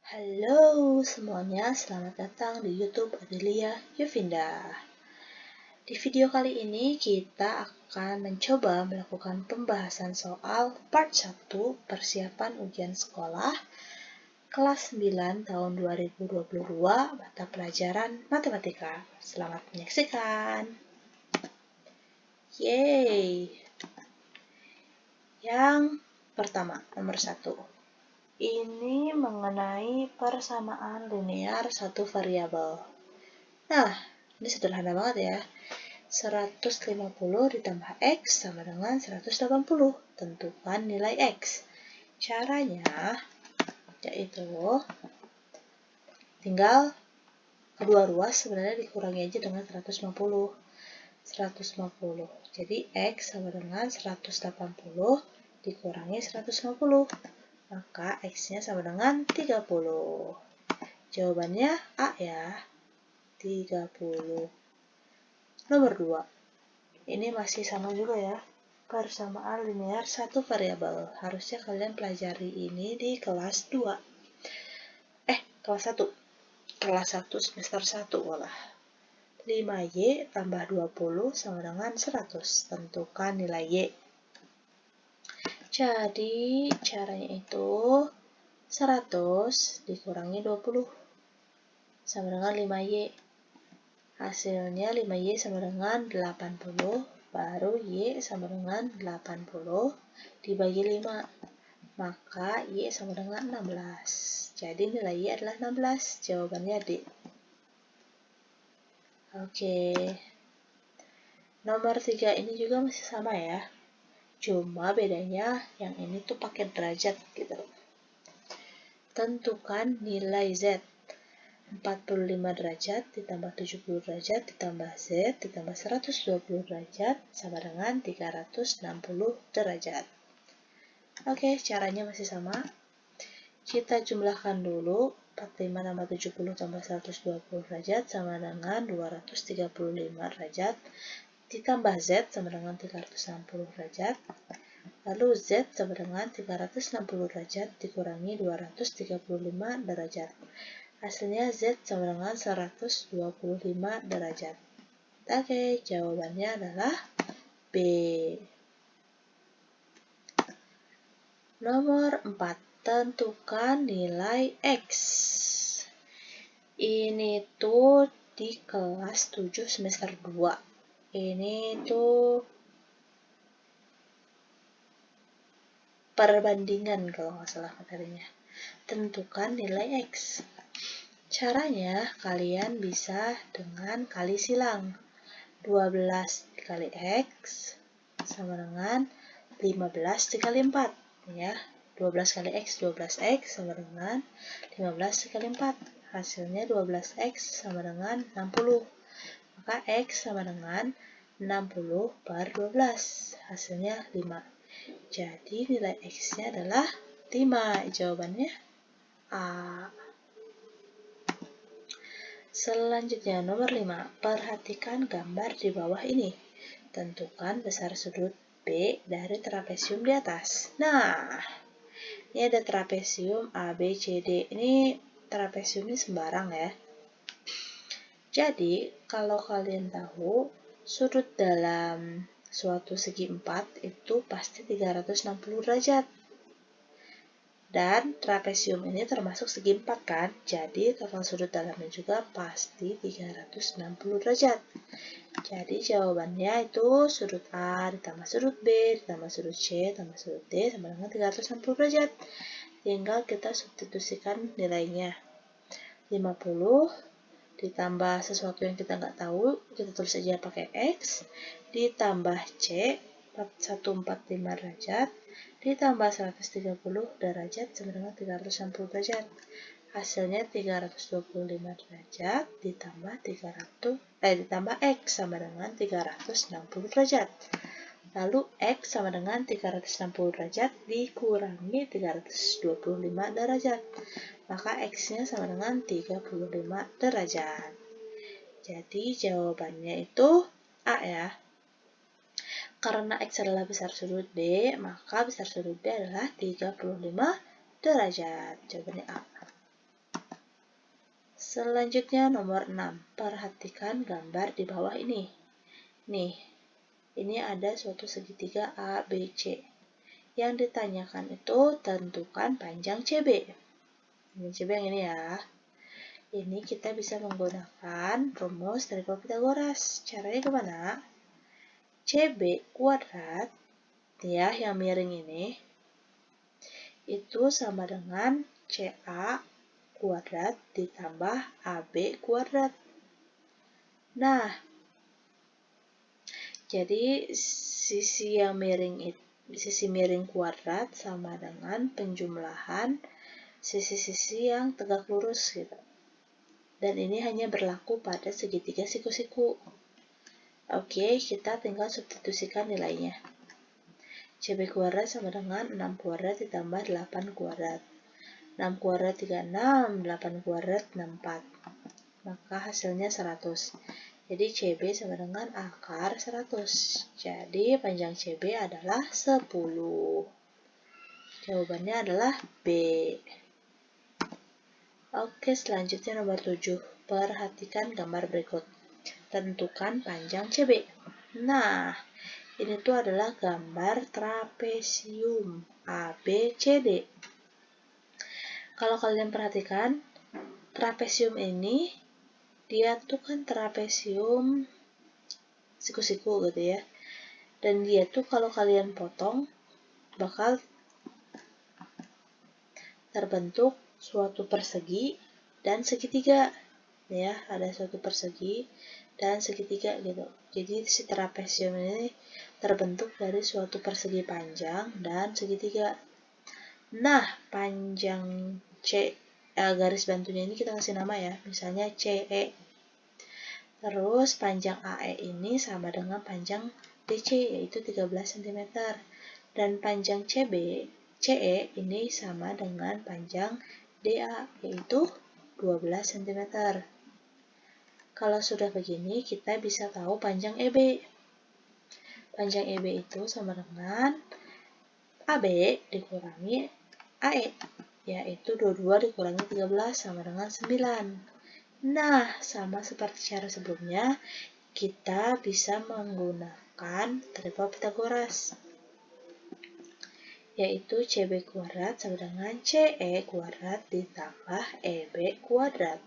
Halo semuanya, selamat datang di YouTube Adelia Yuvinda. Di video kali ini kita akan mencoba melakukan pembahasan soal part 1 persiapan ujian sekolah kelas 9 tahun 2022 mata pelajaran matematika. Selamat menyaksikan. Yeay. Yang pertama, nomor 1. Ini mengenai persamaan linear satu variabel. Nah, ini sederhana banget ya. 150 ditambah X sama dengan 180. Tentukan nilai X. Caranya yaitu tinggal kedua ruas sebenarnya dikurangi aja dengan 150. Jadi X sama dengan 180 dikurangi 150. Maka X-nya sama dengan 30. Jawabannya A ya, 30. Nomor 2. Ini masih sama juga ya, persamaan linear satu variabel. Harusnya kalian pelajari ini di kelas 2. Kelas 1. Kelas 1 semester 1 malah. 5Y tambah 20 sama dengan 100. Tentukan nilai Y. Jadi caranya itu 100 dikurangi 20 sama dengan 5Y. Hasilnya 5Y sama dengan 80, baru Y sama dengan 80 dibagi 5. Maka Y sama dengan 16. Jadi nilai Y adalah 16. Jawabannya D. Oke. Nomor 3 ini juga masih sama ya. Cuma bedanya yang ini tuh pakai derajat gitu. Tentukan nilai Z. 45 derajat ditambah 70 derajat ditambah Z ditambah 120 derajat sama dengan 360 derajat. Oke, caranya masih sama. Kita jumlahkan dulu. 45 tambah 70 tambah 120 derajat sama dengan 235 derajat ditambah Z sama dengan 360 derajat. Lalu Z sama dengan 360 derajat dikurangi 235 derajat. Hasilnya Z sama dengan 125 derajat. Oke, jawabannya adalah B. Nomor 4. Tentukan nilai X. Ini tuh di kelas 7 semester 2. Ini tuh perbandingan kalau nggak salah materinya. Tentukan nilai X. Caranya kalian bisa dengan kali silang. 12 dikali X sama dengan 15 dikali 4 ya. 12 kali X 12X sama dengan 15 dikali 4. Hasilnya 12X sama dengan 60. Maka X sama dengan 60 per 12. Hasilnya 5. Jadi nilai X-nya adalah 5. Jawabannya A. Selanjutnya nomor 5. Perhatikan gambar di bawah ini. Tentukan besar sudut B dari trapesium di atas. Nah, ini ada trapesium A, B, C, D. Ini trapesium ini sembarang ya. Jadi, kalau kalian tahu, sudut dalam suatu segi 4 itu pasti 360 derajat. Dan trapesium ini termasuk segi 4 kan? Jadi total sudut dalamnya juga pasti 360 derajat. Jadi jawabannya itu sudut A ditambah sudut B ditambah sudut C ditambah sudut D sama dengan 360 derajat. Tinggal kita substitusikan nilainya. 50 ditambah sesuatu yang kita nggak tahu, kita tulis aja pakai X, ditambah C 145 derajat ditambah 130 derajat sama dengan 360 derajat. Hasilnya 325 derajat ditambah ditambah X sama dengan 360 derajat. Lalu X sama dengan 360 derajat dikurangi 325 derajat. Maka X-nya sama dengan 35 derajat. Jadi jawabannya itu A ya. Karena X adalah besar sudut B, maka besar sudut B adalah 35 derajat. Jawabannya A. Selanjutnya nomor 6. Perhatikan gambar di bawah ini. Nih, ini ada suatu segitiga ABC. Yang ditanyakan itu tentukan panjang CB. Ini CB yang ini ya. Ini kita bisa menggunakan rumus dari Pythagoras. Caranya gimana? CB kuadrat, ya, yang miring ini, itu sama dengan CA kuadrat ditambah AB kuadrat. Nah, jadi sisi miring kuadrat sama dengan penjumlahan sisi-sisi yang tegak lurus gitu. Dan ini hanya berlaku pada segitiga siku-siku. Oke, kita tinggal substitusikan nilainya. CB kuadrat sama dengan 6 kuadrat ditambah 8 kuadrat. 6 kuadrat 36, 8 kuadrat 64. Maka hasilnya 100. Jadi CB sama dengan akar 100. Jadi panjang CB adalah 10. Jawabannya adalah B. Oke, selanjutnya nomor 7. Perhatikan gambar berikut. Tentukan panjang CB. Nah, ini tuh adalah gambar trapesium ABCD. Kalau kalian perhatikan, trapesium ini dia tuh kan trapesium siku-siku gitu ya. Dan dia tuh kalau kalian potong bakal terbentuk suatu persegi dan segitiga. Ya, ada suatu persegi dan segitiga gitu. Jadi si trapesium ini terbentuk dari suatu persegi panjang dan segitiga. Nah, panjang garis bantunya ini kita kasih nama ya, misalnya CE. Terus panjang AE ini sama dengan panjang DC, yaitu 13 cm. Dan panjang CE ini sama dengan panjang DA, yaitu 12 cm. Kalau sudah begini, kita bisa tahu panjang EB. Panjang EB itu sama dengan AB dikurangi AE, yaitu 22 dikurangi 13 sama dengan 9. Nah, sama seperti cara sebelumnya, kita bisa menggunakan tripa Pythagoras, yaitu CB kuadrat sama dengan CE kuadrat ditambah EB kuadrat.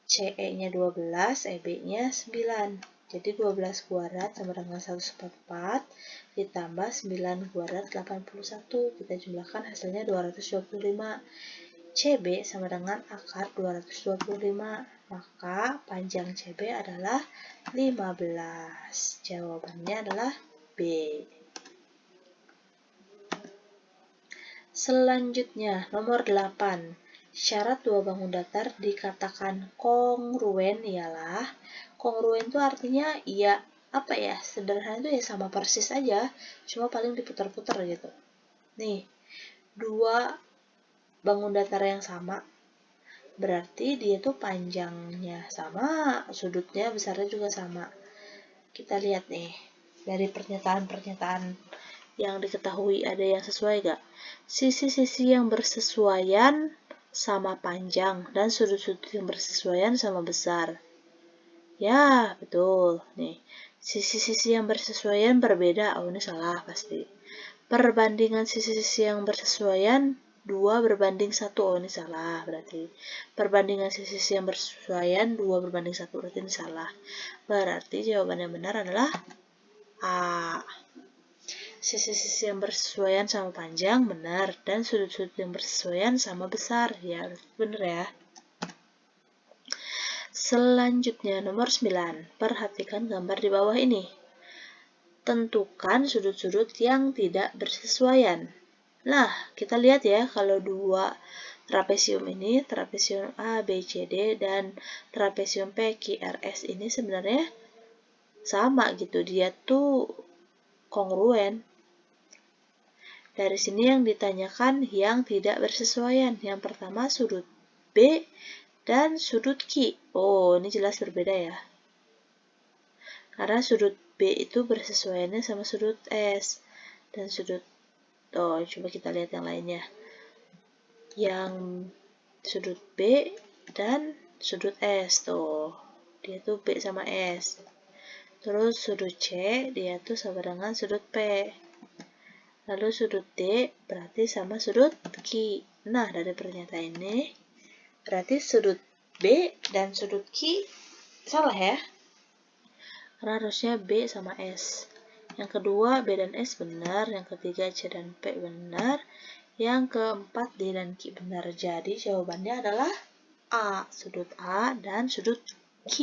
CE-nya 12, EB-nya 9. Jadi 12 kuadrat sama dengan 144 ditambah 9 kuadrat 81. Kita jumlahkan hasilnya 225. CB sama dengan akar 225. Maka panjang CB adalah 15. Jawabannya adalah B. Selanjutnya, nomor 8. Syarat dua bangun datar dikatakan kongruen ialah, kongruen itu artinya ya apa ya, sederhana itu ya sama persis aja, cuma paling diputar-putar gitu. Nih, dua bangun datar yang sama, berarti dia tuh panjangnya sama, sudutnya besarnya juga sama. Kita lihat nih, dari pernyataan-pernyataan yang diketahui ada yang sesuai gak? Sisi-sisi yang bersesuaian sama panjang dan sudut-sudut yang bersesuaian sama besar. Ya, betul. Nih, sisi-sisi yang bersesuaian berbeda. Oh, ini salah pasti. Perbandingan sisi-sisi yang bersesuaian 2 berbanding 1. Oh, ini salah berarti. Perbandingan sisi-sisi yang bersesuaian 2 berbanding 1 berarti ini salah. Berarti jawaban yang benar adalah A. Sisi-sisi yang bersesuaian sama panjang benar, dan sudut-sudut yang bersesuaian sama besar. Ya, benar ya. Selanjutnya nomor 9. Perhatikan gambar di bawah ini. Tentukan sudut-sudut yang tidak bersesuaian. Nah, kita lihat ya, kalau dua trapesium ini, trapesium ABCD dan trapesium PQRS ini sebenarnya sama gitu, dia tuh kongruen. Dari sini yang ditanyakan yang tidak bersesuaian. Yang pertama sudut B dan sudut Q. Oh, ini jelas berbeda ya. Karena sudut B itu bersesuaiannya sama sudut S. Dan sudut, coba kita lihat yang lainnya. Yang sudut B dan sudut S tuh. Dia tuh B sama S. Terus sudut C, dia tuh sama dengan sudut P. Lalu sudut D berarti sama sudut Q. Nah, dari pernyataan ini, berarti sudut B dan sudut Q salah ya? Karena harusnya B sama S. Yang kedua, B dan S benar. Yang ketiga, C dan P benar. Yang keempat, D dan Q benar. Jadi jawabannya adalah A. Sudut A dan sudut Q.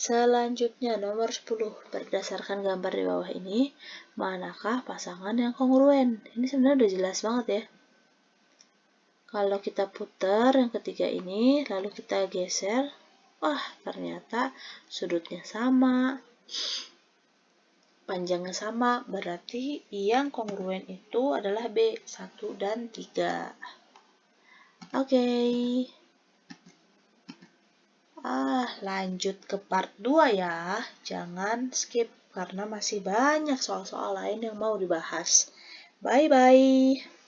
Selanjutnya, nomor 10. Berdasarkan gambar di bawah ini, manakah pasangan yang kongruen? Ini sebenarnya udah jelas banget ya. Kalau kita putar yang ketiga ini, lalu kita geser, wah ternyata sudutnya sama, panjangnya sama, berarti yang kongruen itu adalah B, 1 dan 3. Oke. Lanjut ke part 2 ya. Jangan skip karena masih banyak soal-soal lain yang mau dibahas. Bye-bye.